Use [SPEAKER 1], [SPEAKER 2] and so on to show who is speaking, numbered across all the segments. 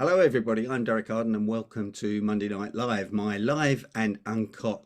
[SPEAKER 1] Hello, everybody. I'm Derek Arden, and welcome to Monday Night Live, my live and uncut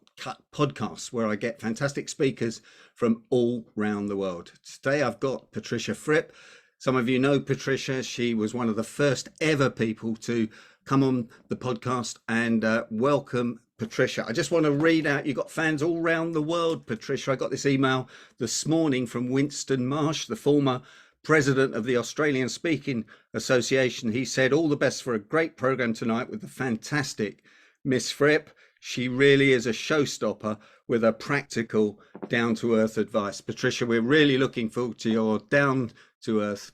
[SPEAKER 1] podcast where I get fantastic speakers from all around the world. Today, I've got Patricia Fripp. Some of you know Patricia. She was one of the first ever people to come on the podcast, and welcome, Patricia. I just want to read out, you've got fans all around the world, Patricia. I got this email this morning from Winston Marsh, the former president of the Australian Speaking Association. He said, all the best for a great program tonight with the fantastic Miss Fripp. She really is a showstopper with a practical, down-to-earth advice. Patricia, we're really looking forward to your down-to-earth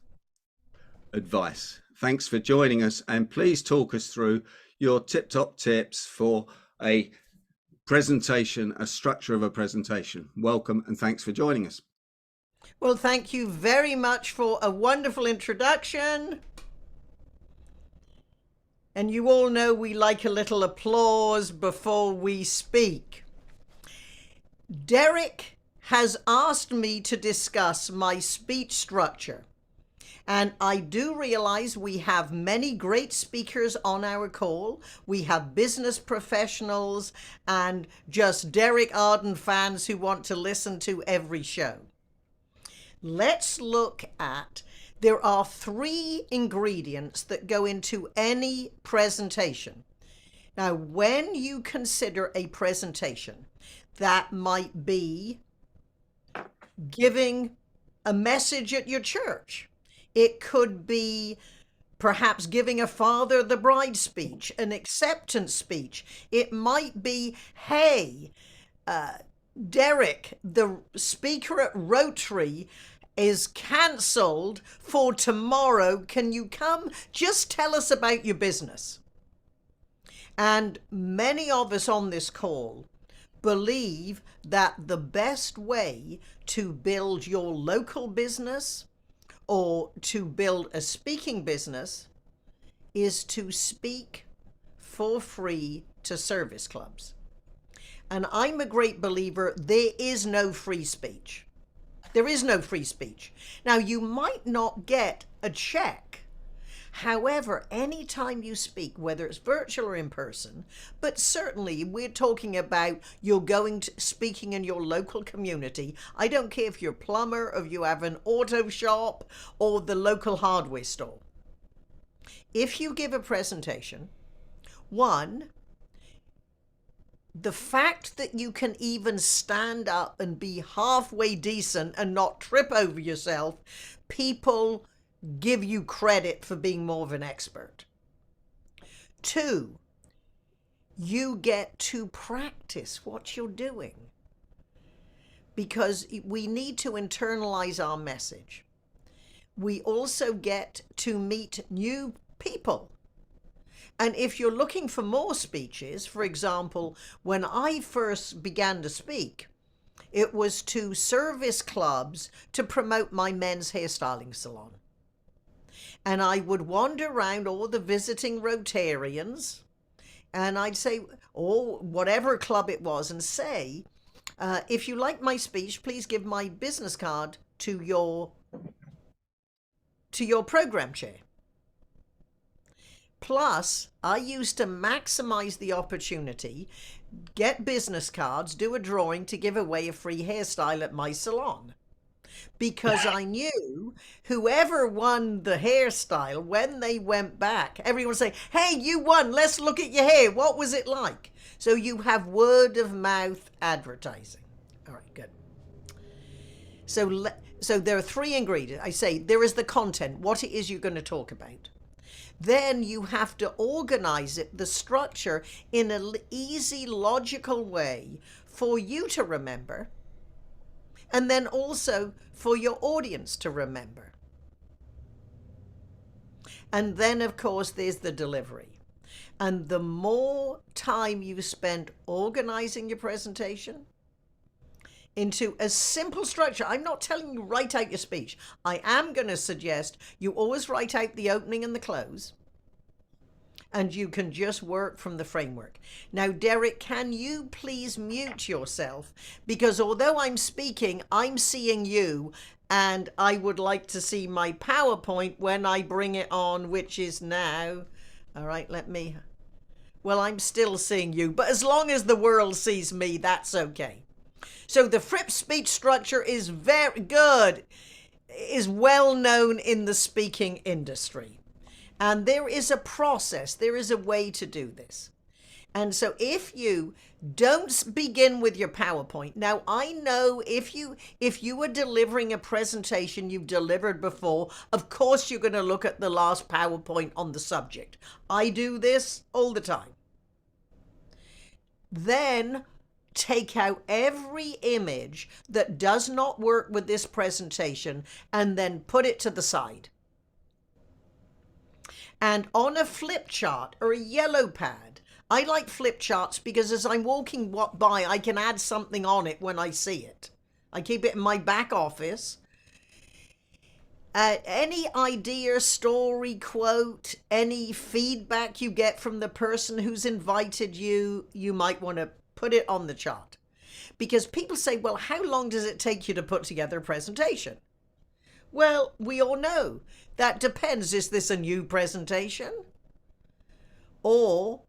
[SPEAKER 1] advice. Thanks for joining us, and please talk us through your tip-top tips for a presentation, a structure of a presentation. Welcome, and thanks for joining us.
[SPEAKER 2] Well, thank you very much for a wonderful introduction. And you all know we like a little applause before we speak. Derek has asked me to discuss my speech structure. And I do realize we have many great speakers on our call. We have business professionals and just Derek Arden fans who want to listen to every show. Let's look at, there are 3 ingredients that go into any presentation. Now, when you consider a presentation, that might be giving a message at your church. It could be perhaps giving a father the bride speech, an acceptance speech. It might be, hey, Derek, the speaker at Rotary is cancelled for tomorrow. Can you come? Just tell us about your business. And many of us on this call believe that the best way to build your local business or to build a speaking business is to speak for free to service clubs. And I'm a great believer, there is no free speech. There is no free speech. Now, you might not get a check. However, anytime you speak, whether it's virtual or in person, but certainly we're talking about you're going to speaking in your local community. I don't care if you're a plumber, or if you have an auto shop or the local hardware store. If you give a presentation, one, the fact that you can even stand up and be halfway decent and not trip over yourself, people give you credit for being more of an expert. 2, you get to practice what you're doing because we need to internalize our message. We also get to meet new people. And if you're looking for more speeches, for example, when I first began to speak, it was to service clubs to promote my men's hairstyling salon. And I would wander around all the visiting Rotarians, and I'd say, or whatever club it was, and say, if you like my speech, please give my business card to your program chair. Plus, I used to maximize the opportunity, get business cards, do a drawing to give away a free hairstyle at my salon. Because I knew whoever won the hairstyle, when they went back, everyone would say, hey, you won, let's look at your hair. What was it like? So you have word of mouth advertising. All right, good. So there are 3 ingredients. I say there is the content, what it is you're going to talk about. Then you have to organize it, the structure, in an easy, logical way for you to remember, and then also for your audience to remember. And then, of course, there's the delivery. And the more time you spend organizing your presentation into a simple structure, I'm not telling you write out your speech. I am going to suggest you always write out the opening and the close, and you can just work from the framework. Now, Derek, can you please mute yourself? Because although I'm speaking, I'm seeing you, and I would like to see my PowerPoint when I bring it on, which is now. All right, well, I'm still seeing you, but as long as the world sees me, that's okay. So the Fripp speech structure is very good, is well known in the speaking industry. And there is a process, there is a way to do this. And so if you don't begin with your PowerPoint. Now, I know if you are delivering a presentation you've delivered before, of course you're going to look at the last PowerPoint on the subject. I do this all the time. Then take out every image that does not work with this presentation and then put it to the side. And on a flip chart or a yellow pad, I like flip charts because as I'm walking by, I can add something on it when I see it. I keep it in my back office. Any idea, story, quote, any feedback you get from the person who's invited you, you might want to put it on the chart. Because people say, well, how long does it take you to put together a presentation? Well, we all know that depends. Is this a new presentation? Or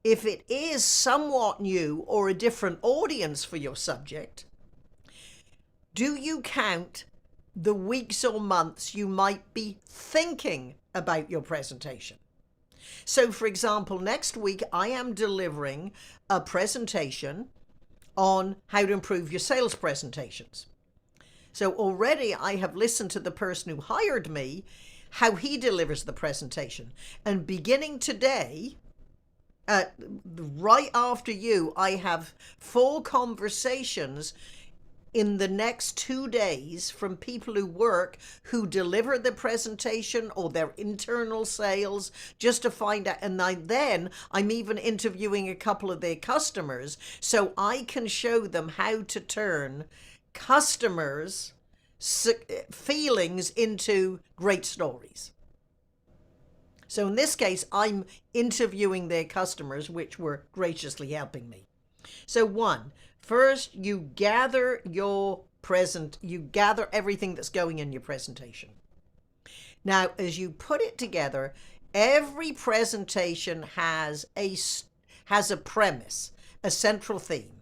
[SPEAKER 2] if it is somewhat new or a different audience for your subject, do you count the weeks or months you might be thinking about your presentation? So, for example, next week I am delivering a presentation on how to improve your sales presentations. So already I have listened to the person who hired me, how he delivers the presentation. And beginning today, right after you, I have 4 conversations in the next 2 days from people who deliver the presentation or their internal sales, just to find out. And then I'm even interviewing a couple of their customers so I can show them how to turn customers' feelings into great stories. So in this case, I'm interviewing their customers, which were graciously helping me. So first you gather everything that's going in your presentation. Now, as you put it together, every presentation has a premise, a central theme.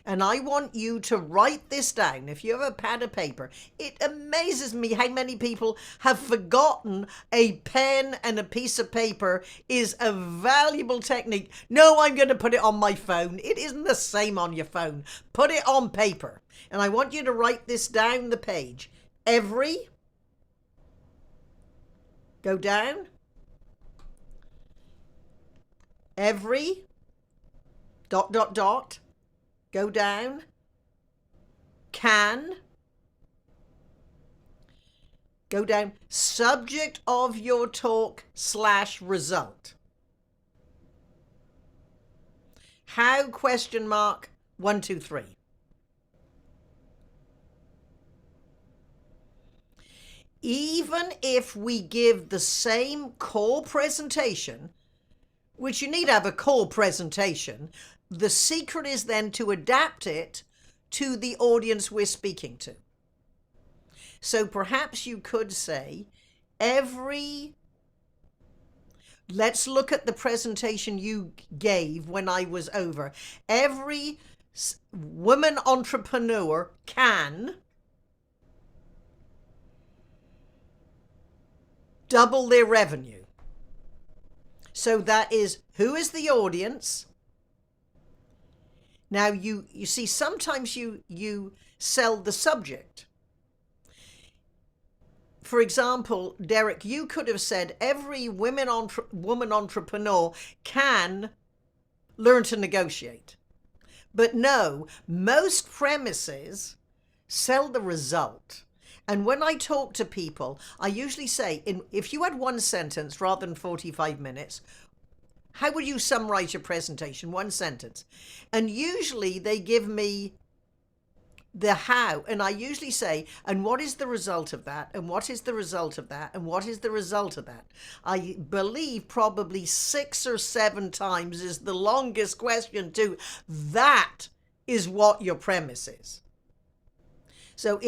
[SPEAKER 2] And I want you to write this down. If you have a pad of paper, it amazes me how many people have forgotten a pen and a piece of paper is a valuable technique. No, I'm going to put it on my phone. It isn't the same on your phone. Put it on paper. And I want you to write this down the page. Go down. Every, ... Go down. Can. Go down. Subject of your talk / result. How ? 1, 2, 3. Even if we give the same core presentation, which you need to have a core presentation, the secret is then to adapt it to the audience we're speaking to. So perhaps you could say, let's look at the presentation you gave when I was over. Every woman entrepreneur can double their revenue. So that is, who is the audience? Now, you see, sometimes you sell the subject. For example, Derek, you could have said every woman entrepreneur can learn to negotiate. But no, most premises sell the result. And when I talk to people, I usually say, if you had one sentence rather than 45 minutes, how would you summarize your presentation? One sentence. And usually they give me the how. And I usually say, and what is the result of that? And what is the result of that? And what is the result of that? I believe probably 6 or 7 times is the longest question too. That is what your premise is. So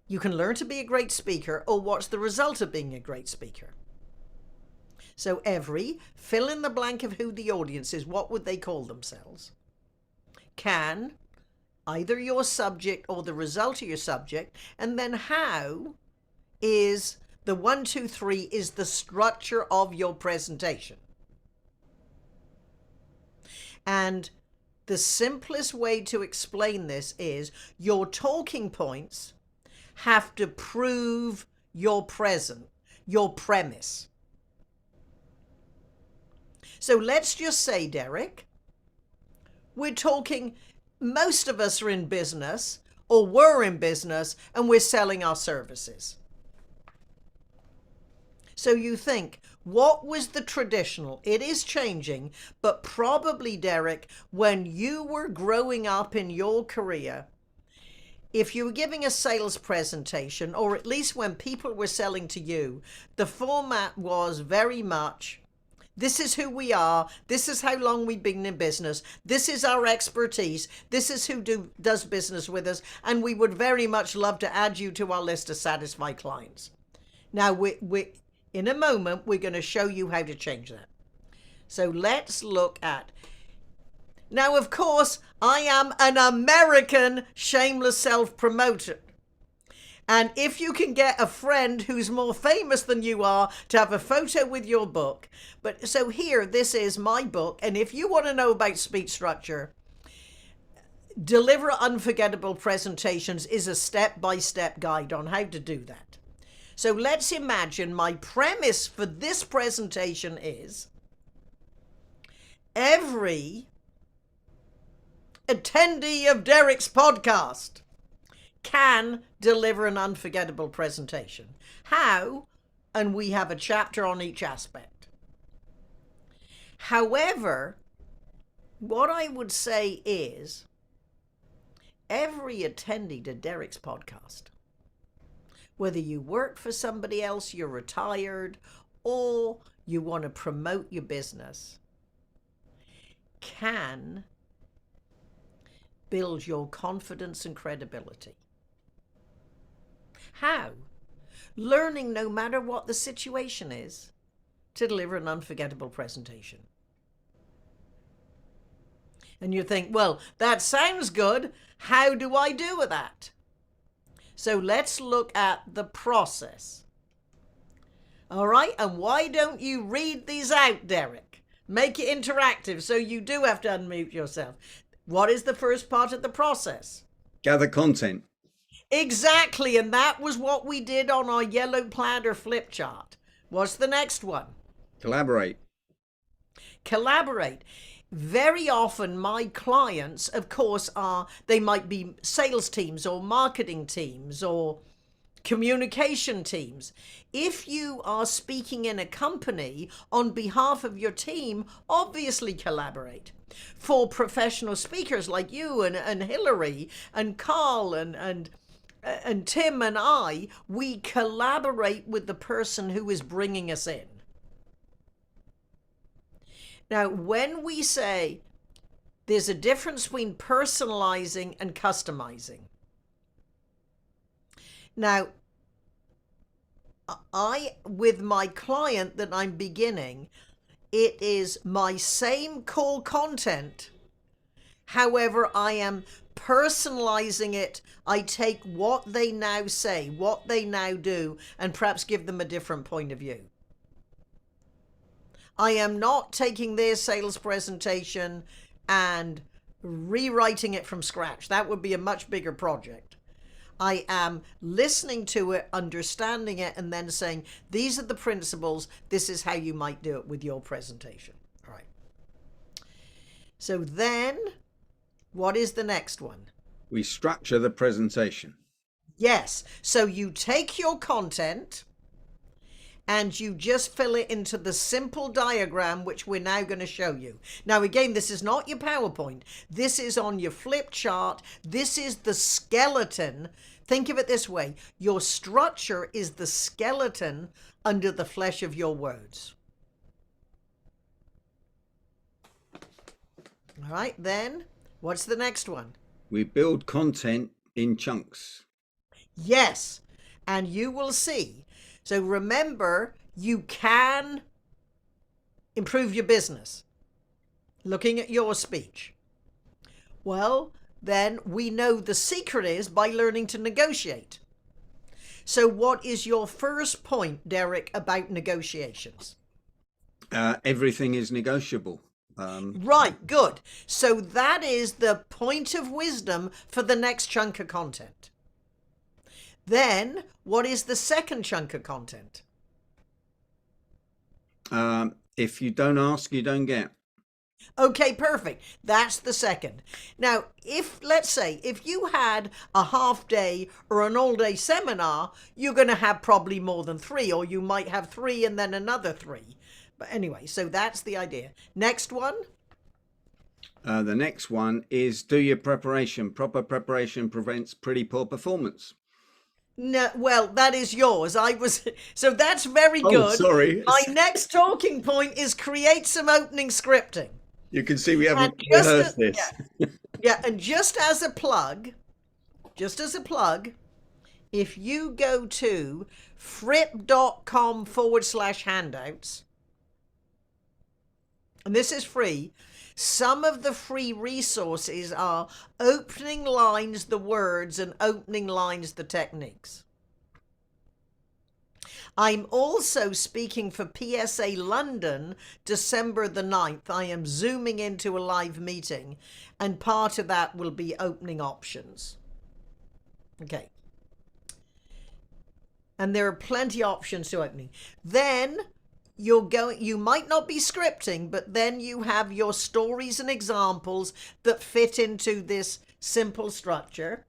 [SPEAKER 2] you can learn to be a great speaker, or what's the result of being a great speaker? So every, fill in the blank of who the audience is, what would they call themselves? Can, either your subject or the result of your subject, and then how is the 1, 2, 3 is the structure of your presentation. And the simplest way to explain this is your talking points have to prove your premise. So let's just say, Derek, we're talking, most of us are in business or were in business and we're selling our services. So you think, what was the traditional? It is changing, but probably, Derek, when you were growing up in your career, if you were giving a sales presentation, or at least when people were selling to you, the format was very much, this is who we are, this is how long we've been in business, this is our expertise, this is who does business with us, and we would very much love to add you to our list of satisfied clients. Now, we in a moment, we're going to show you how to change that. So let's look at, now, of course, I am an American shameless self-promoter. And if you can get a friend who's more famous than you are to have a photo with your book. But so here, this is my book. And if you want to know about speech structure, Deliver Unforgettable Presentations is a step-by-step guide on how to do that. So let's imagine my premise for this presentation is every attendee of Derek's podcast can deliver an unforgettable presentation. How? And we have a chapter on each aspect. However, what I would say is every attendee to Derek's podcast, whether you work for somebody else, you're retired, or you want to promote your business, can build your confidence and credibility. How? Learning, no matter what the situation is, to deliver an unforgettable presentation. And you think, well, that sounds good. How do I do that? So let's look at the process. All right, and why don't you read these out, Derek? Make it interactive so you do have to unmute yourself. What is the first part of the process?
[SPEAKER 1] Gather content.
[SPEAKER 2] Exactly, and that was what we did on our yellow plaid or flip chart. What's the next one?
[SPEAKER 1] Collaborate.
[SPEAKER 2] Collaborate. Very often my clients, of course, they might be sales teams or marketing teams or communication teams. If you are speaking in a company on behalf of your team, obviously collaborate. For professional speakers like you and Hillary and Carl and Tim and I, we collaborate with the person who is bringing us in. Now, when we say there's a difference between personalizing and customizing. Now, with my client that I'm beginning, it is my same core content. However, I am personalizing it. I take what they now say, what they now do, and perhaps give them a different point of view. I am not taking their sales presentation and rewriting it from scratch. That would be a much bigger project. I am listening to it, understanding it, and then saying, these are the principles. This is how you might do it with your presentation. All right. So then, what is the next one?
[SPEAKER 1] We structure the presentation.
[SPEAKER 2] Yes. So you take your content and you just fill it into the simple diagram, which we're now going to show you. Now, again, this is not your PowerPoint. This is on your flip chart. This is the skeleton. Think of it this way. Your structure is the skeleton under the flesh of your words. All right, then, what's the next one?
[SPEAKER 1] We build content in chunks.
[SPEAKER 2] Yes, and you will see. So remember, you can improve your business, looking at your speech. Well, then we know the secret is by learning to negotiate. So what is your first point, Derek, about negotiations?
[SPEAKER 1] Everything is negotiable.
[SPEAKER 2] Right, good. So that is the point of wisdom for the next chunk of content. Then, what is the second chunk of content?
[SPEAKER 1] If you don't ask, you don't get.
[SPEAKER 2] Okay, perfect. That's the second. Now, let's say, if you had a half day or an all day seminar, you're going to have probably more than three, or you might have three and then another three. But anyway, so that's the idea. Next one.
[SPEAKER 1] The next one is do your preparation. Proper preparation prevents pretty poor performance.
[SPEAKER 2] No, well, that is yours. So that's very
[SPEAKER 1] Oh,
[SPEAKER 2] good.
[SPEAKER 1] sorry.
[SPEAKER 2] My next talking point is create some opening scripting.
[SPEAKER 1] You can see we haven't
[SPEAKER 2] And just
[SPEAKER 1] rehearsed
[SPEAKER 2] as-
[SPEAKER 1] this.
[SPEAKER 2] Yeah, and just as a plug, if you go to fripp.com/handouts, and this is free, some of the free resources are opening lines, the words, and opening lines, the techniques. I'm also speaking for PSA London, December the 9th. I am zooming into a live meeting, and part of that will be opening options. Okay. And there are plenty of options to opening. Then you might not be scripting, but then you have your stories and examples that fit into this simple structure.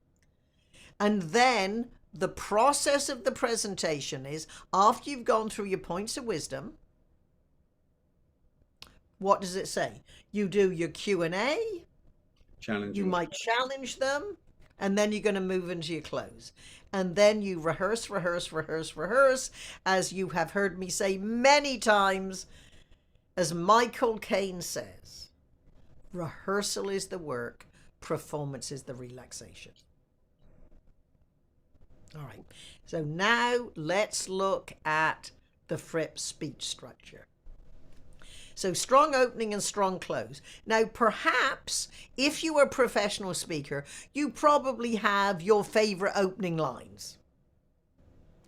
[SPEAKER 2] And then the process of the presentation is, after you've gone through your points of wisdom, what does it say? You do your Q&A, you might challenge them, and then you're going to move into your close. And then you rehearse, as you have heard me say many times, as Michael Caine says, rehearsal is the work, performance is the relaxation. All right, so now let's look at the Fripp speech structure. So strong opening and strong close. Now, perhaps if you are a professional speaker, you probably have your favorite opening lines.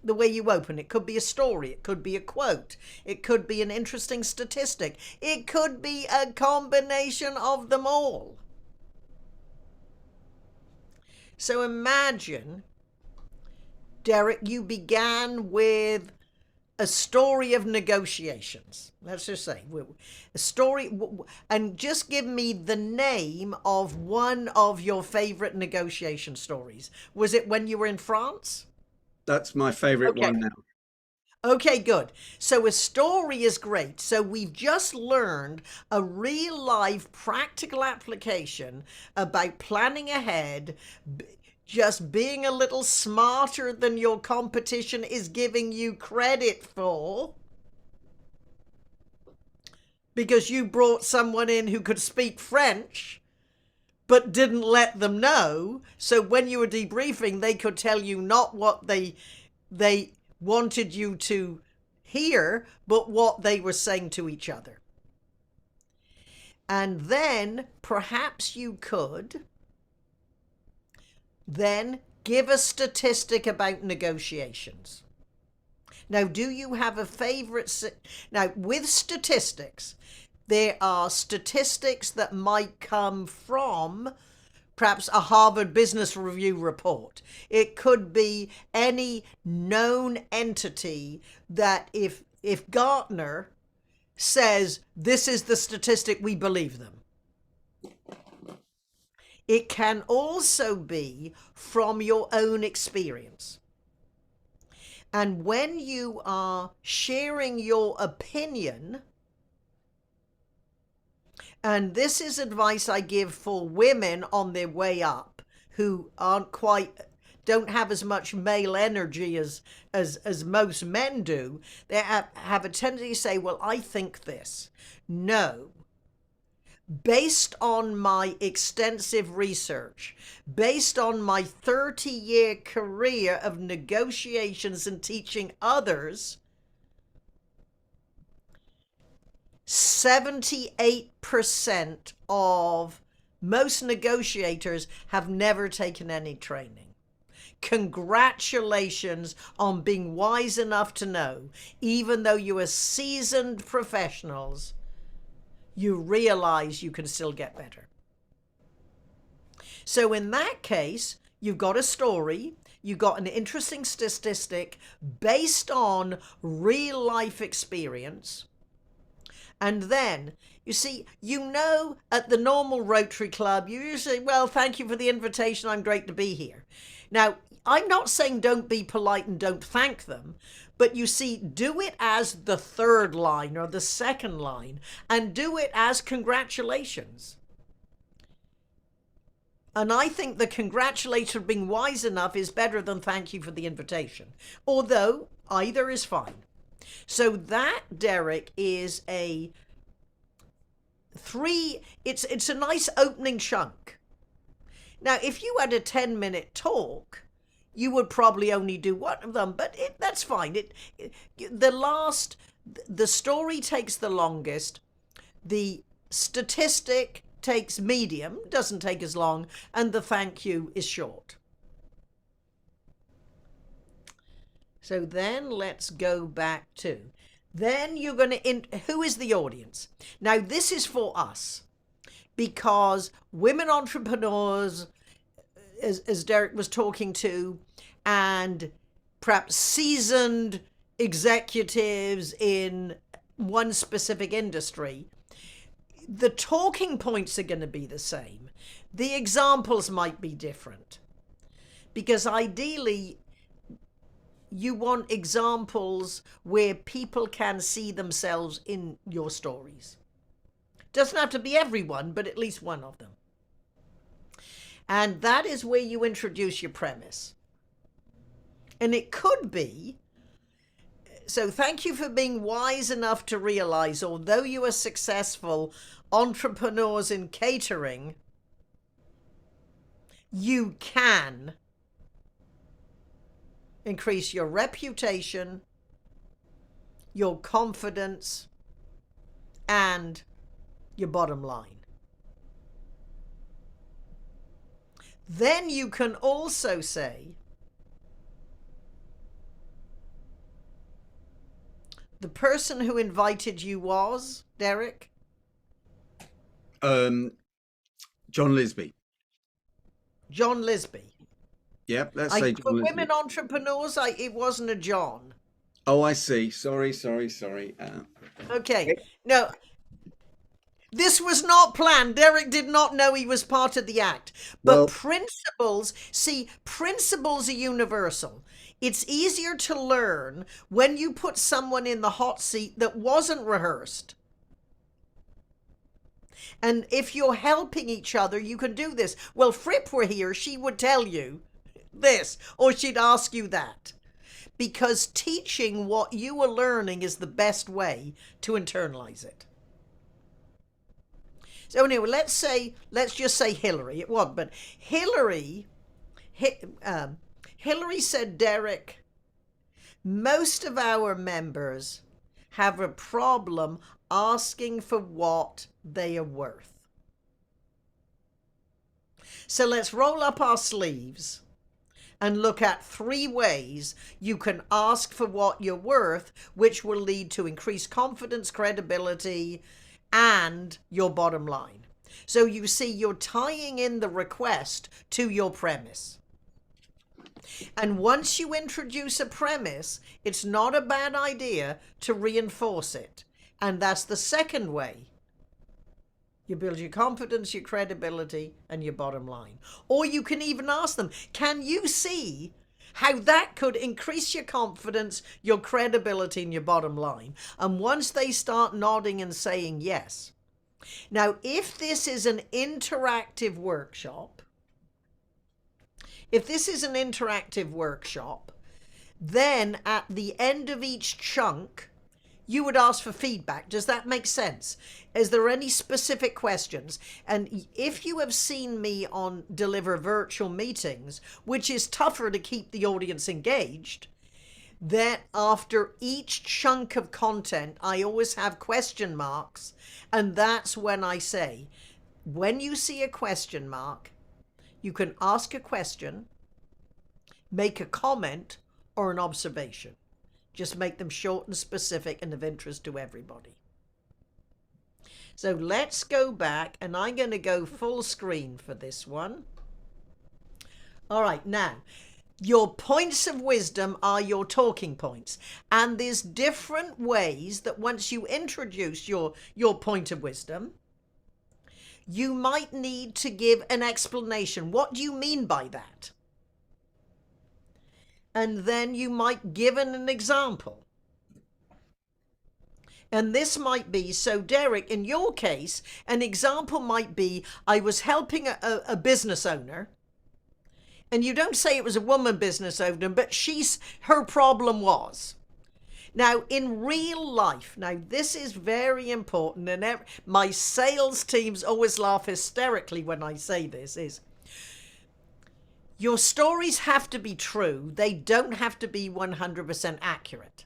[SPEAKER 2] The way you open, it could be a story, it could be a quote, it could be an interesting statistic, it could be a combination of them all. So imagine, Derek, you began with a story of negotiations. Let's just say a story, and just give me the name of one of your favorite negotiation stories. Was it when you were in France?
[SPEAKER 1] That's my favorite one now.
[SPEAKER 2] Okay, good. So a story is great. So we've just learned a real life practical application about planning ahead. Just being a little smarter than your competition is giving you credit for, because you brought someone in who could speak French but didn't let them know. So when you were debriefing, they could tell you not what they wanted you to hear, but what they were saying to each other. And then perhaps you could then give a statistic about negotiations. Now, do you have a favorite? Now, with statistics, there are statistics that might come from perhaps a Harvard Business Review report. It could be any known entity that if Gartner says this is the statistic, we believe them. It can also be from your own experience. And when you are sharing your opinion, and this is advice I give for women on their way up who don't have as much male energy as most men do, they have a tendency to say, well, I think this. No. Based on my extensive research, based on my 30-year career of negotiations and teaching others, 78% of most negotiators have never taken any training. Congratulations on being wise enough to know, even though you are seasoned professionals, you realize you can still get better. So in that case, you've got a story, you've got an interesting statistic based on real life experience. And then, you see, at the normal Rotary Club, you usually, well, thank you for the invitation, I'm great to be here. Now, I'm not saying don't be polite and don't thank them, but you see, do it as the third line or the second line, and do it as congratulations. And I think the congratulations being wise enough is better than thank you for the invitation, although either is fine. So that, Derek, is it's a nice opening chunk. Now, if you had a 10-minute talk, you would probably only do one of them, but that's fine. The story takes the longest, the statistic takes medium, doesn't take as long, and the thank you is short. So then let's go back to, then you're going to, who is the audience? Now, this is for us, because women entrepreneurs, as Derek was talking to, and perhaps seasoned executives in one specific industry, the talking points are going to be the same. The examples might be different, because ideally you want examples where people can see themselves in your stories. Doesn't have to be everyone, but at least one of them. And that is where you introduce your premise. And it could be, so thank you for being wise enough to realize, although you are successful entrepreneurs in catering, you can increase your reputation, your confidence, and your bottom line. Then you can also say, the person who invited you was, Derek?
[SPEAKER 1] John Lisby.
[SPEAKER 2] John Lisby.
[SPEAKER 1] Yep, let's say John
[SPEAKER 2] for
[SPEAKER 1] Lisby.
[SPEAKER 2] women entrepreneurs, it wasn't a John.
[SPEAKER 1] Oh, I see. Sorry.
[SPEAKER 2] Okay. No, this was not planned. Derek did not know he was part of the act. But principles are universal. It's easier to learn when you put someone in the hot seat that wasn't rehearsed. And if you're helping each other, you can do this. Well, Fripp were here, she would tell you this, or she'd ask you that. Because teaching what you are learning is the best way to internalize it. So anyway, let's just say Hillary. It wasn't, but Hillary said, Derek, most of our members have a problem asking for what they are worth. So let's roll up our sleeves and look at 3 ways you can ask for what you're worth, which will lead to increased confidence, credibility, and your bottom line. So you see, you're tying in the request to your premise. And once you introduce a premise, it's not a bad idea to reinforce it. And that's the second way. You build your confidence, your credibility, and your bottom line. Or you can even ask them, can you see how that could increase your confidence, your credibility, and your bottom line? And once they start nodding and saying yes. Now, if this is an interactive workshop, then at the end of each chunk, you would ask for feedback. Does that make sense? Is there any specific questions? And if you have seen me deliver virtual meetings, which is tougher to keep the audience engaged, Then after each chunk of content, I always have question marks. And that's when I say, when you see a question mark, you can ask a question, make a comment, or an observation. Just make them short and specific and of interest to everybody. So let's go back, and I'm going to go full screen for this one. All right, now, your points of wisdom are your talking points. And there's different ways that once you introduce your point of wisdom, you might need to give an explanation. What do you mean by that? And then you might give an example. And this might be, so Derek, in your case, an example might be, I was helping a business owner, and you don't say it was a woman business owner, but her problem was. Now, in real life, now this is very important, and my sales teams always laugh hysterically when I say this, is your stories have to be true. They don't have to be 100% accurate.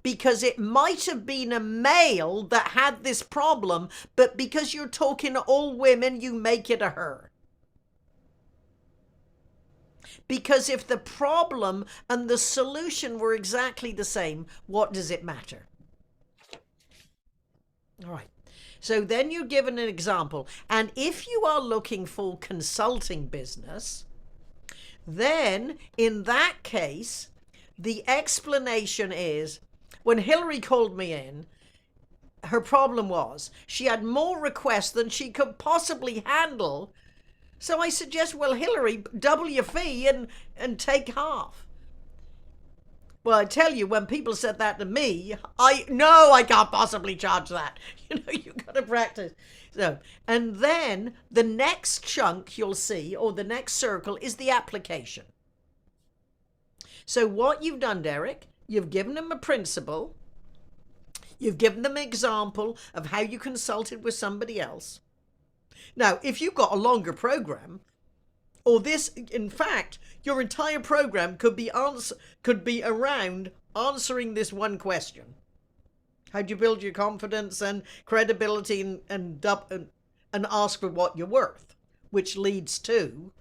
[SPEAKER 2] Because it might have been a male that had this problem, but because you're talking to all women, you make it a her. Because if the problem and the solution were exactly the same, what does it matter? All right. So then you're given an example. And if you are looking for consulting business, then in that case, the explanation is, when Hillary called me in, her problem was she had more requests than she could possibly handle. So I suggest, well, Hillary, double your fee and take half. Well, I tell you, when people said that to me, I can't possibly charge that. You've got to practice. So, and then the next chunk you'll see, or the next circle, is the application. So what you've done, Derek, you've given them a principle. You've given them an example of how you consulted with somebody else. Now, if you've got a longer program, or this, in fact, your entire program could be around answering this one question. How do you build your confidence and credibility and ask for what you're worth, which leads to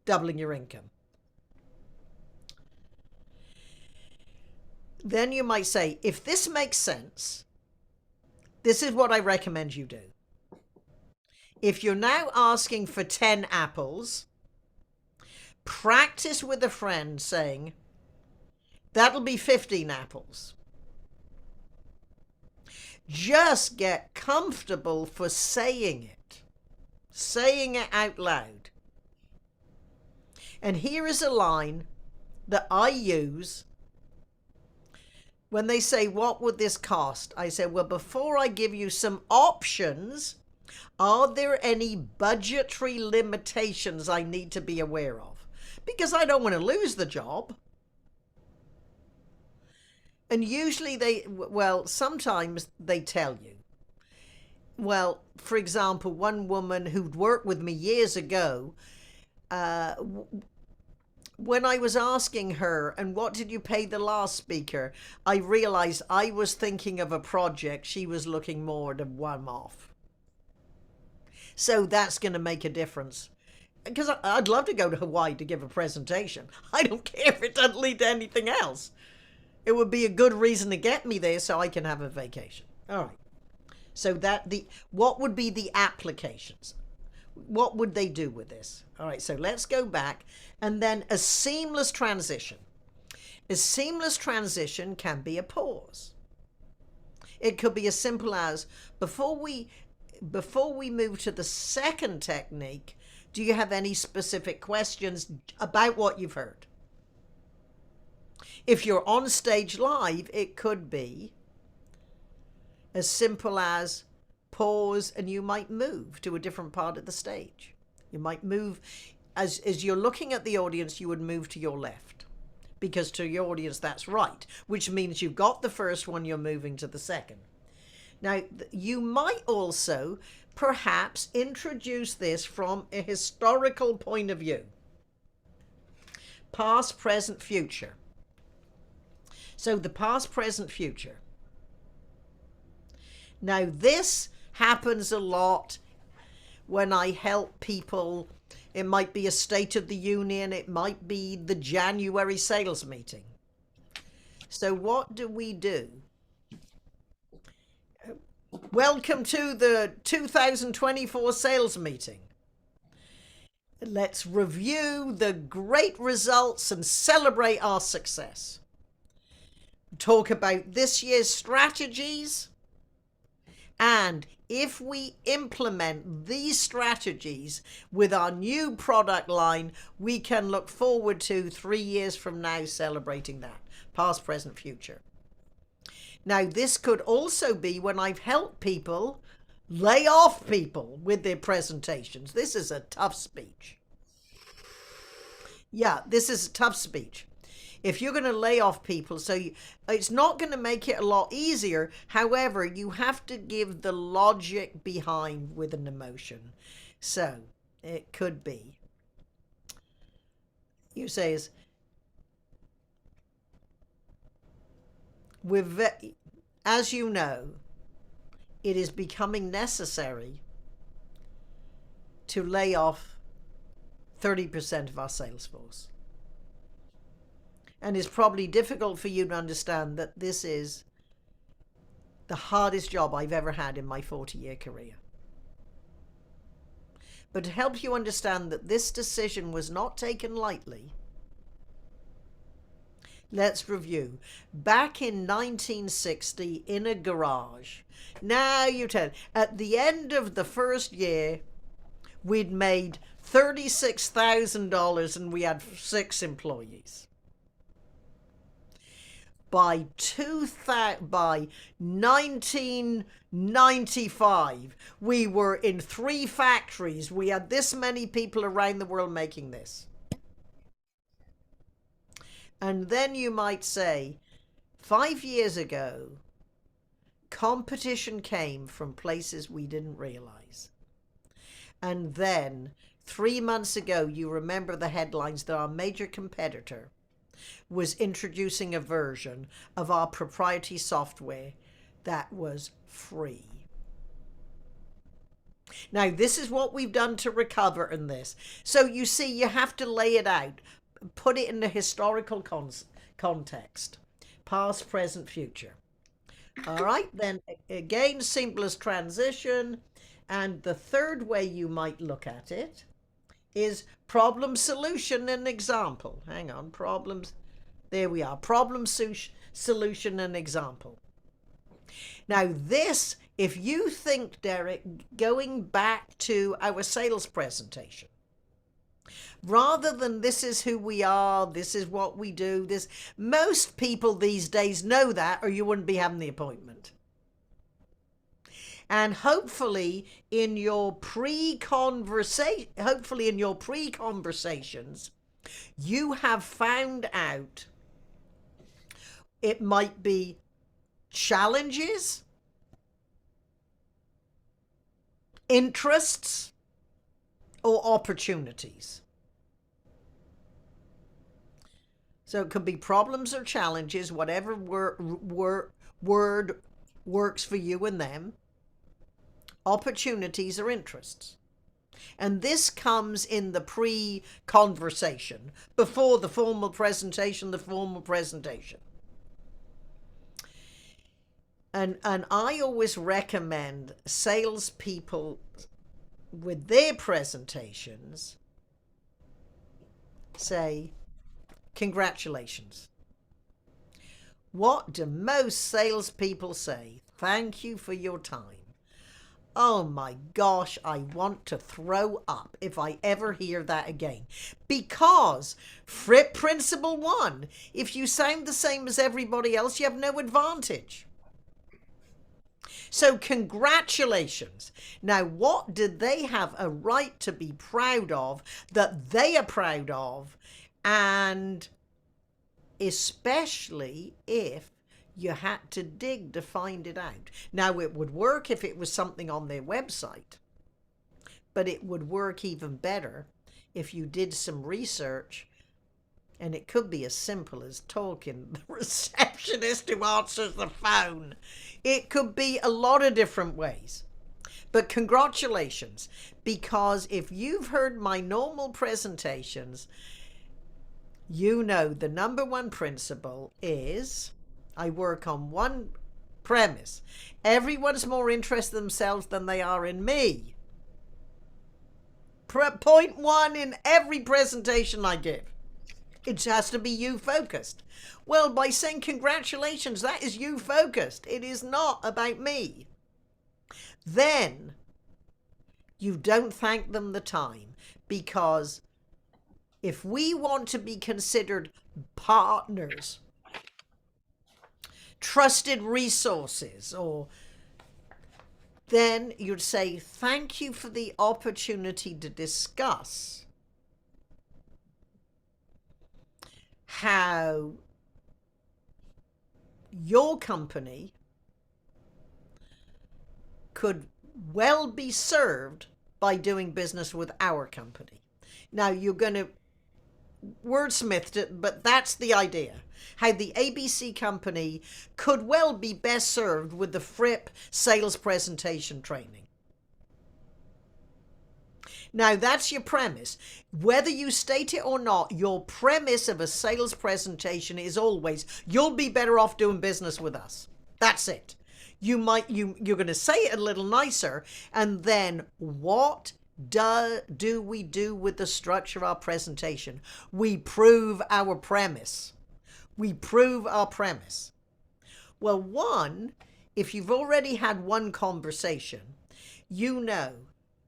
[SPEAKER 2] doubling your income. Then you might say, if this makes sense, this is what I recommend you do. If you're now asking for 10 apples, practice with a friend saying, that'll be 15 apples. Just get comfortable for saying it out loud. And here is a line that I use when they say, what would this cost? I say, well, before I give you some options, are there any budgetary limitations I need to be aware of? Because I don't want to lose the job. And usually sometimes they tell you. Well, for example, one woman who'd worked with me years ago, when I was asking her, and what did you pay the last speaker? I realized I was thinking of a project. She was looking more at a one-off. So that's going to make a difference. Because I'd love to go to Hawaii to give a presentation. I don't care if it doesn't lead to anything else. It would be a good reason to get me there so I can have a vacation. All right. So what would be the applications? What would they do with this? All right, so let's go back. And then a seamless transition. A seamless transition can be a pause. It could be as simple as, before we move to the second technique, do you have any specific questions about what you've heard? If you're on stage live, it could be as simple as pause, and you might move to a different part of the stage. You might move, as you're looking at the audience, you would move to your left, because to your audience that's right, which means you've got the first one, you're moving to the second. Now, you might also perhaps introduce this from a historical point of view. Past, present, future. So the past, present, future. Now this happens a lot when I help people. It might be a State of the Union, it might be the January sales meeting. So what do we do? Welcome to the 2024 sales meeting. Let's review the great results and celebrate our success. Talk about this year's strategies, and if we implement these strategies with our new product line, we can look forward to 3 years from now celebrating that. Past, present, future. Now, this could also be when I've helped people lay off people with their presentations. This is a tough speech. Yeah, this is a tough speech. If you're going to lay off people, it's not going to make it a lot easier. However, you have to give the logic behind with an emotion. So it could be, you say is, as you know, it is becoming necessary to lay off 30% of our sales force. And it's probably difficult for you to understand that this is the hardest job I've ever had in my 40-year career. But to help you understand that this decision was not taken lightly, let's review. Back in 1960, in a garage. Now you tell, at the end of the first year, we'd made $36,000 and we had 6 employees. By 1995, we were in 3 factories. We had this many people around the world making this. And then you might say, 5 years ago, competition came from places we didn't realize. And then 3 months ago, you remember the headlines that our major competitor was introducing a version of our proprietary software that was free. Now, this is what we've done to recover in this. So you see, you have to lay it out, put it in the historical context, past, present, future. All right, then again, simplest transition. And the third way you might look at it is problem, solution, and example. Hang on, problems. There we are. Problem, solution, and example. Now this, if you think, Derek, going back to our sales presentation, rather than this is who we are, this is what we do, this, most people these days know that, or you wouldn't be having the appointment. And hopefully in your pre-conversations, you have found out it might be challenges, interests, or opportunities. So it could be problems or challenges, whatever word works for you and them. Opportunities or interests. And this comes in the pre-conversation, before the formal presentation, And I always recommend salespeople with their presentations say, congratulations. What do most salespeople say? Thank you for your time. Oh my gosh, I want to throw up if I ever hear that again. Because Fripp Principle 1, if you sound the same as everybody else, you have no advantage. So congratulations. Now, what did they have a right to be proud of that they are proud of? And especially if you had to dig to find it out. Now, it would work if it was something on their website, but it would work even better if you did some research And it could be as simple as talking the receptionist who answers the phone. It could be a lot of different ways. But congratulations, because if you've heard my normal presentations, you know the number one principle is I work on one premise. Everyone's more interested in themselves than they are in me. Point one in every presentation I give. It has to be you focused. Well, by saying congratulations, that is you focused. It is not about me. Then you don't thank them the time, because if we want to be considered partners, trusted resources, or then you'd say, thank you for the opportunity to discuss how your company could well be served by doing business with our company. Now, you're going to wordsmith it, but that's the idea. How the ABC company could well be best served with the Fripp sales presentation training. Now, that's your premise. Whether you state it or not, your premise of a sales presentation is always, you'll be better off doing business with us. That's it. You're going to say it a little nicer, and then what do we do with the structure of our presentation? We prove our premise. We prove our premise. Well, one, if you've already had one conversation, you know,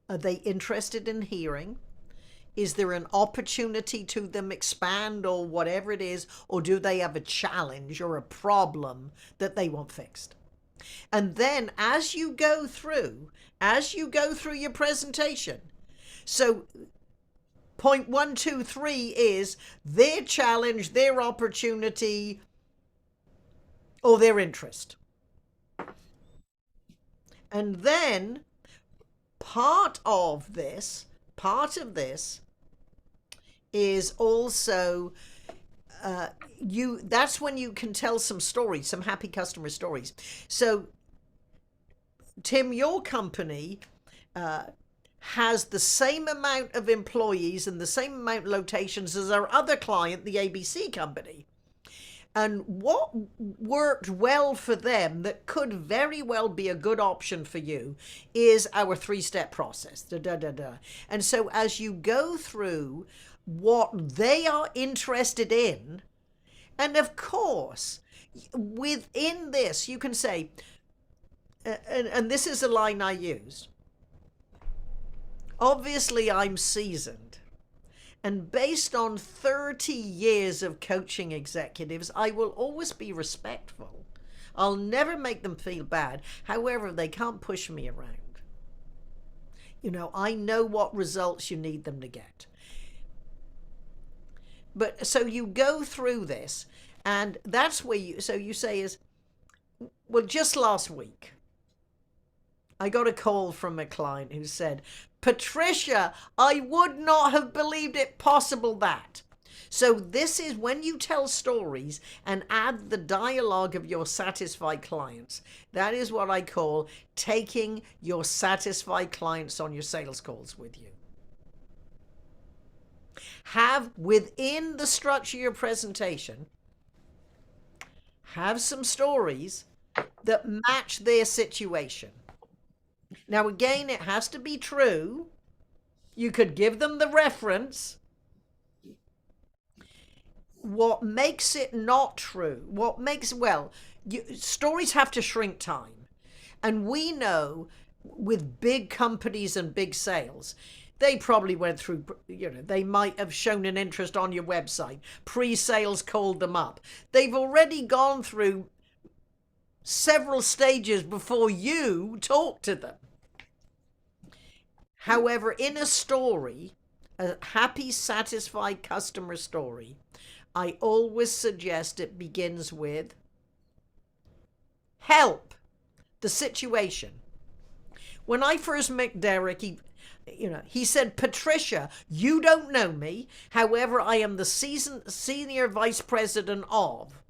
[SPEAKER 2] are they interested in hearing? Is there an opportunity to them expand or whatever it is? Or do they have a challenge or a problem that they want fixed? And then as you go through your presentation, so point 1, 2, 3 is their challenge, their opportunity, or their interest. And then part of this is also that's when you can tell some stories, some happy customer stories. So Tim, your company has the same amount of employees and the same amount of locations as our other client, the ABC company. And what worked well for them that could very well be a good option for you is our 3-step process. And so as you go through what they are interested in, and of course, within this, you can say, and this is a line I used, obviously I'm seasoned. And based on 30 years of coaching executives, I will always be respectful. I'll never make them feel bad. However, they can't push me around. You know, I know what results you need them to get. But so you go through this, and that's where you say is, well, just last week, I got a call from a client who said, Patricia, I would not have believed it possible that. So this is when you tell stories and add the dialogue of your satisfied clients. That is what I call taking your satisfied clients on your sales calls with you. Have within the structure of your presentation, have some stories that match their situation. Now, again, it has to be true. You could give them the reference. What makes it not true, stories have to shrink time. And we know with big companies and big sales, they probably went through, they might have shown an interest on your website. Pre-sales called them up. They've already gone through several stages before you talk to them. However, in a story, a happy, satisfied customer story, I always suggest it begins with help, the situation. When I first met Derek, he said, Patricia, you don't know me. However, I am the senior vice president of,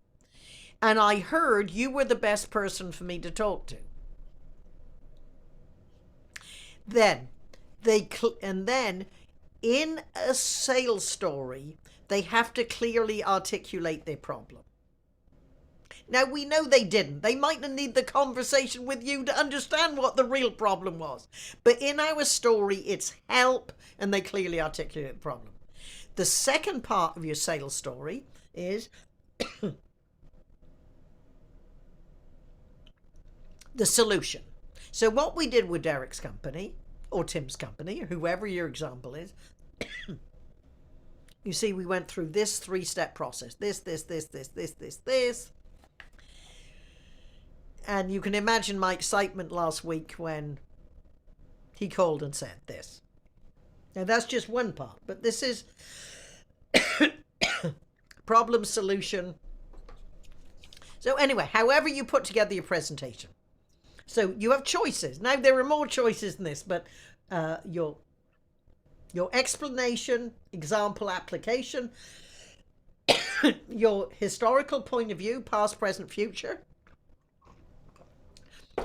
[SPEAKER 2] and I heard you were the best person for me to talk to. Then in a sales story, they have to clearly articulate their problem. Now, we know they didn't. They mightn't need the conversation with you to understand what the real problem was. But in our story, it's help, and they clearly articulate the problem. The second part of your sales story is the solution. So what we did with Derek's company, or Tim's company, or whoever your example is, you see, we went through this 3-step process. This. And you can imagine my excitement last week when he called and said this. Now, that's just one part, but this is problem, solution. So anyway, however you put together your presentation. So you have choices. Now, there are more choices than this, but your explanation, example, application, your historical point of view, past, present, future.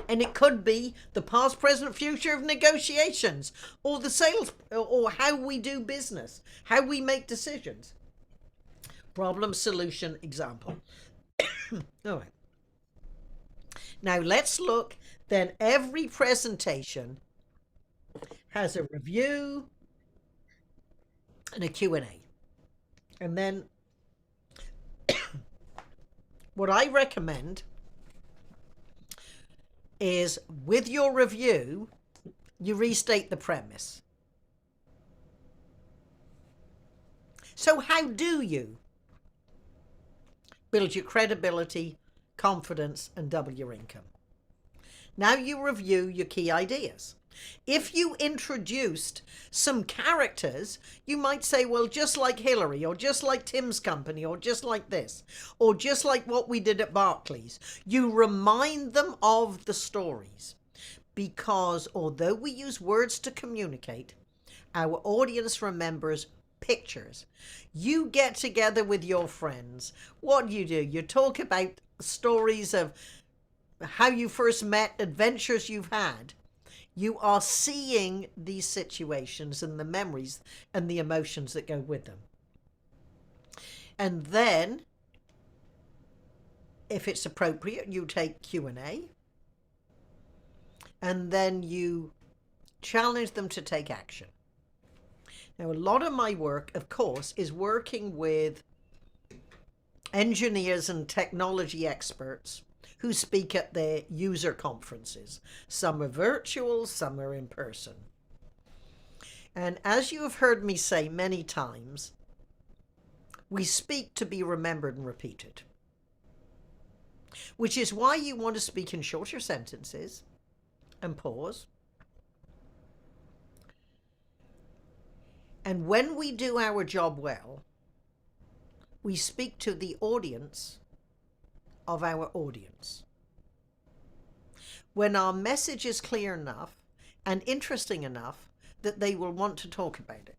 [SPEAKER 2] And it could be the past, present, future of negotiations, or the sales, or how we do business, how we make decisions. Problem, solution, example. All right. Now let's look. Then every presentation has a review and a Q&A. And then what I recommend is, with your review, you restate the premise. So how do you build your credibility, confidence, and double your income? Now you review your key ideas. If you introduced some characters, you might say, well, just like Hillary, or just like Tim's company, or just like this, or just like what we did at Barclays. You remind them of the stories, because although we use words to communicate, our audience remembers pictures. You get together with your friends. What do? You talk about stories of how you first met, adventures you've had. You are seeing these situations and the memories and the emotions that go with them. And then, if it's appropriate, you take Q&A. And then you challenge them to take action. Now, a lot of my work, of course, is working with engineers and technology experts who speak at their user conferences. Some are virtual, some are in person. And as you have heard me say many times, we speak to be remembered and repeated. Which is why you want to speak in shorter sentences and pause. And when we do our job well, we speak to the audience of our audience. When our message is clear enough and interesting enough that they will want to talk about it.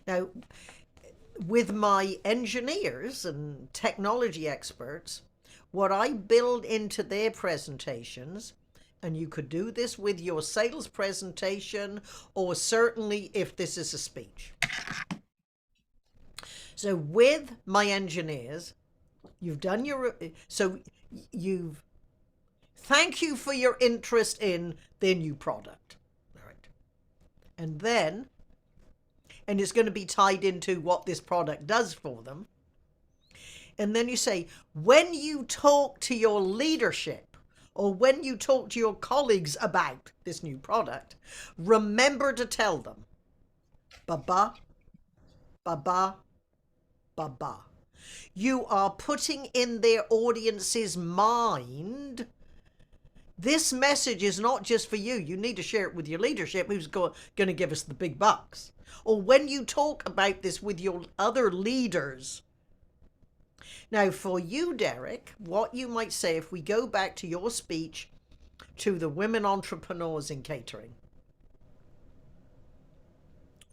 [SPEAKER 2] Now, with my engineers and technology experts, what I build into their presentations, and you could do this with your sales presentation, or certainly if this is a speech. So with my engineers, you've done your, thank you for your interest in their new product. All right. And then, and it's going to be tied into what this product does for them. And then you say, when you talk to your leadership, or when you talk to your colleagues about this new product, remember to tell them, ba-ba, ba-ba, ba-ba. You are putting in their audience's mind, this message is not just for you. You need to share it with your leadership who's going to give us the big bucks. Or when you talk about this with your other leaders. Now, for you, Derek, what you might say, if we go back to your speech to the women entrepreneurs in catering,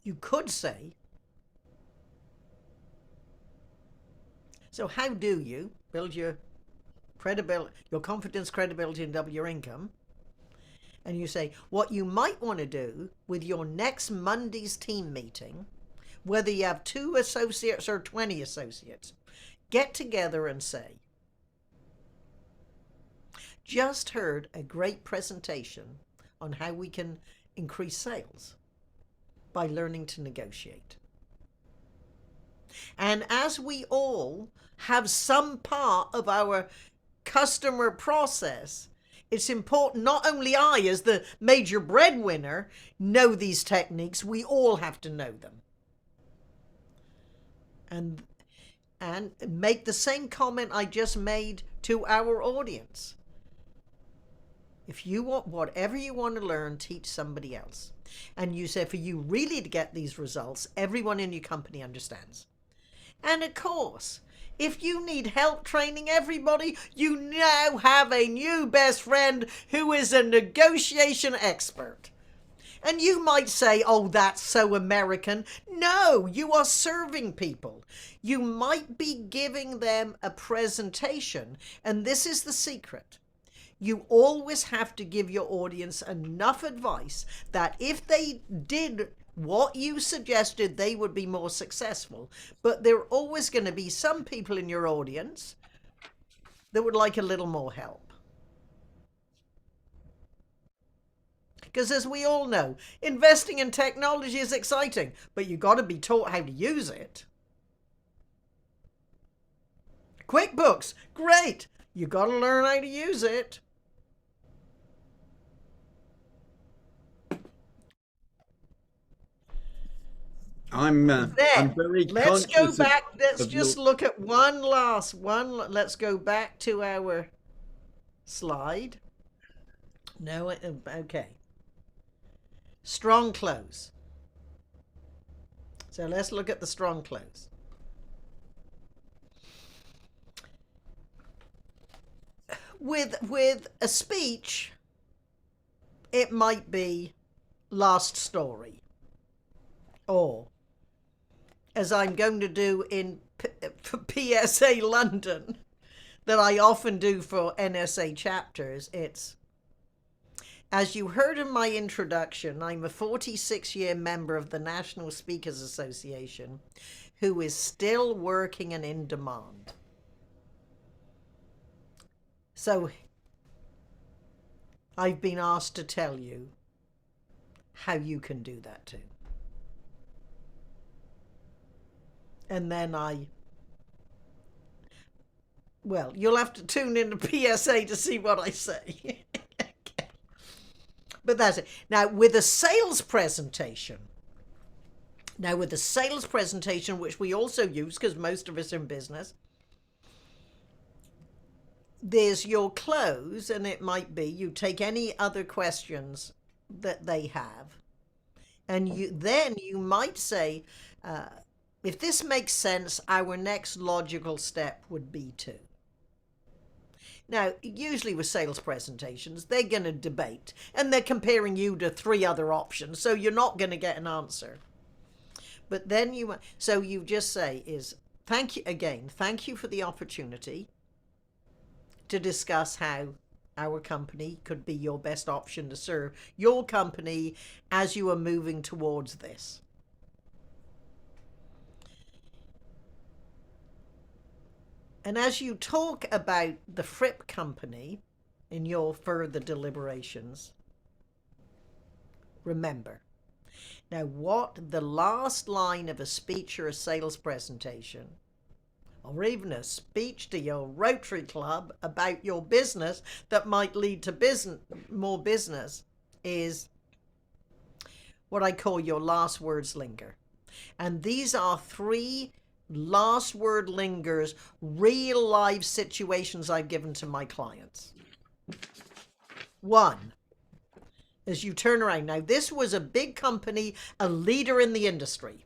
[SPEAKER 2] You could say, so how do you build your credibility, your confidence, credibility, and double your income? And you say, what you might want to do with your next Monday's team meeting, whether you have 2 associates or 20 associates, get together and say, just heard a great presentation on how we can increase sales by learning to negotiate. And as we all have some part of our customer process, it's important not only I, as the major breadwinner, know these techniques, we all have to know them. And make the same comment I just made to our audience. If you want whatever you want to learn, teach somebody else. And you say, for you really to get these results, everyone in your company understands. And of course, if you need help training everybody, you now have a new best friend who is a negotiation expert. And you might say, oh, that's so American. No, you are serving people. You might be giving them a presentation, and this is the secret. You always have to give your audience enough advice that if they did what you suggested, they would be more successful. But there are always going to be some people in your audience that would like a little more help. Because as we all know, investing in technology is exciting, but you've got to be taught how to use it. QuickBooks, great. You've got to learn how to use it.
[SPEAKER 1] I'm very
[SPEAKER 2] Let's go
[SPEAKER 1] conscious
[SPEAKER 2] back. Let's
[SPEAKER 1] of
[SPEAKER 2] just
[SPEAKER 1] your...
[SPEAKER 2] look at one last one. Let's go back to our slide. No, okay. Strong close. So let's look at the strong close. With a speech, it might be last story, or as I'm going to do for PSA London, that I often do for NSA chapters, it's, as you heard in my introduction, I'm a 46-year member of the National Speakers Association who is still working and in demand. So I've been asked to tell you how you can do that too. And then well, you'll have to tune in to PSA to see what I say. But that's it. Now, with a sales presentation, which we also use because most of us are in business, there's your close, and it might be you take any other questions that they have, and you might say, if this makes sense, our next logical step would be to. Now, usually with sales presentations, they're going to debate, and they're comparing you to 3 other options, so you're not going to get an answer. But then you just say is, thank you for the opportunity to discuss how our company could be your best option to serve your company as you are moving towards this. And as you talk about the Fripp company in your further deliberations, remember, now what the last line of a speech or a sales presentation, or even a speech to your Rotary Club about your business that might lead to more business, is what I call your last words linger. And these are 3 last word lingers, real life situations I've given to my clients. 1, as you turn around. Now, this was a big company, a leader in the industry,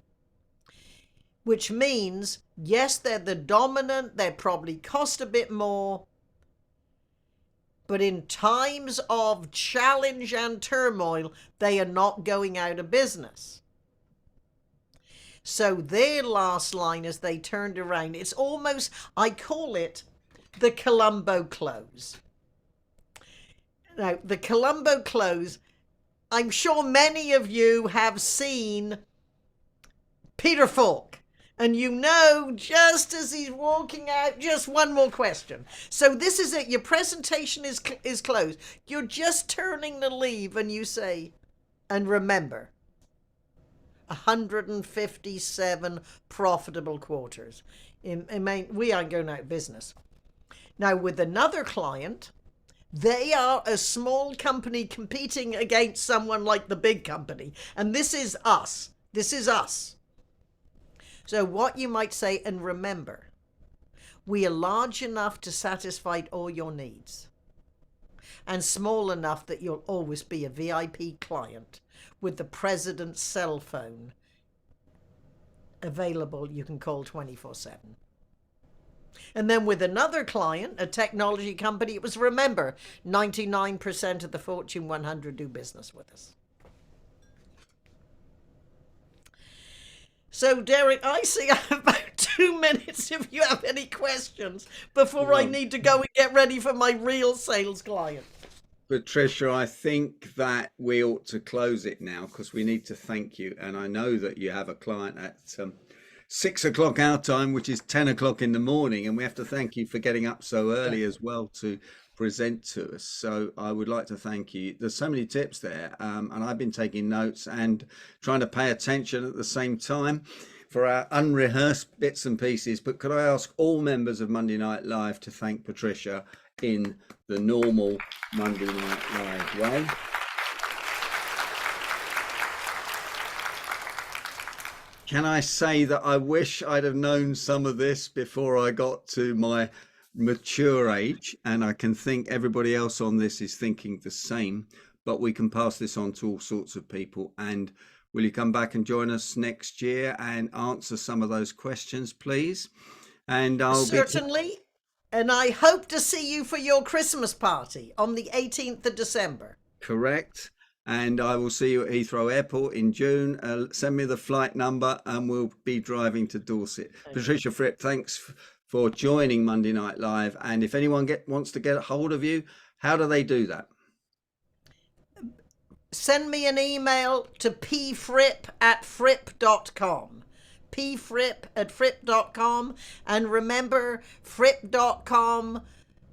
[SPEAKER 2] which means, yes, they're the dominant, they probably cost a bit more, but in times of challenge and turmoil, they are not going out of business. So their last line as they turned around, it's almost, I call it the Columbo close. Now, the Columbo close, I'm sure many of you have seen Peter Falk. And you know, just as he's walking out, just one more question. So this is it. Your presentation is closed. You're just turning to leave and you say, and remember, 157 profitable quarters. We aren't going out of business. Now, with another client, they are a small company competing against someone like the big company. And this is us. This is us. So what you might say, and remember, we are large enough to satisfy all your needs and small enough that you'll always be a VIP client with the president's cell phone available. You can call 24/7. And then with another client, a technology company, it was, remember, 99% of the Fortune 100 do business with us. So, Derek, I see I have about 2 minutes if you have any questions before I need to go and get ready for my real sales client.
[SPEAKER 1] Patricia, I think that we ought to close it now because we need to thank you. And I know that you have a client at 6 o'clock our time, which is 10 o'clock in the morning. And we have to thank you for getting up so early as well to present to us. So I would like to thank you. There's so many tips there. And I've been taking notes and trying to pay attention at the same time for our unrehearsed bits and pieces. But could I ask all members of Monday Night Live to thank Patricia in the normal Monday Night Live way? Can I say that I wish I'd have known some of this before I got to my mature age, and I can think everybody else on this is thinking the same, but we can pass this on to all sorts of people. And will you come back and join us next year and answer some of those questions, please? And I'll
[SPEAKER 2] certainly. And I hope to see you for your Christmas party on the 18th of December.
[SPEAKER 1] Correct. And I will see you at Heathrow Airport in June. Send me the flight number and we'll be driving to Dorset. Okay. Patricia Fripp, thanks for joining Monday Night Live. And if anyone wants to get a hold of you, how do they do that?
[SPEAKER 2] Send me an email to pfripp@fripp.com. pfripp@fripp.com. And remember, fripp.com,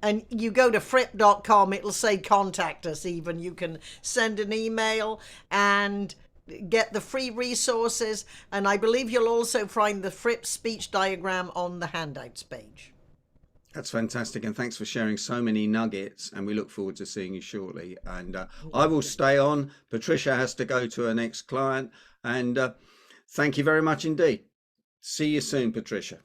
[SPEAKER 2] and you go to fripp.com, it'll say contact us even. You can send an email and get the free resources. And I believe you'll also find the Fripp speech diagram on the handouts page.
[SPEAKER 1] That's fantastic. And thanks for sharing so many nuggets. And we look forward to seeing you shortly. And I will stay on. Patricia has to go to her next client. And thank you very much indeed. See you soon, Patricia.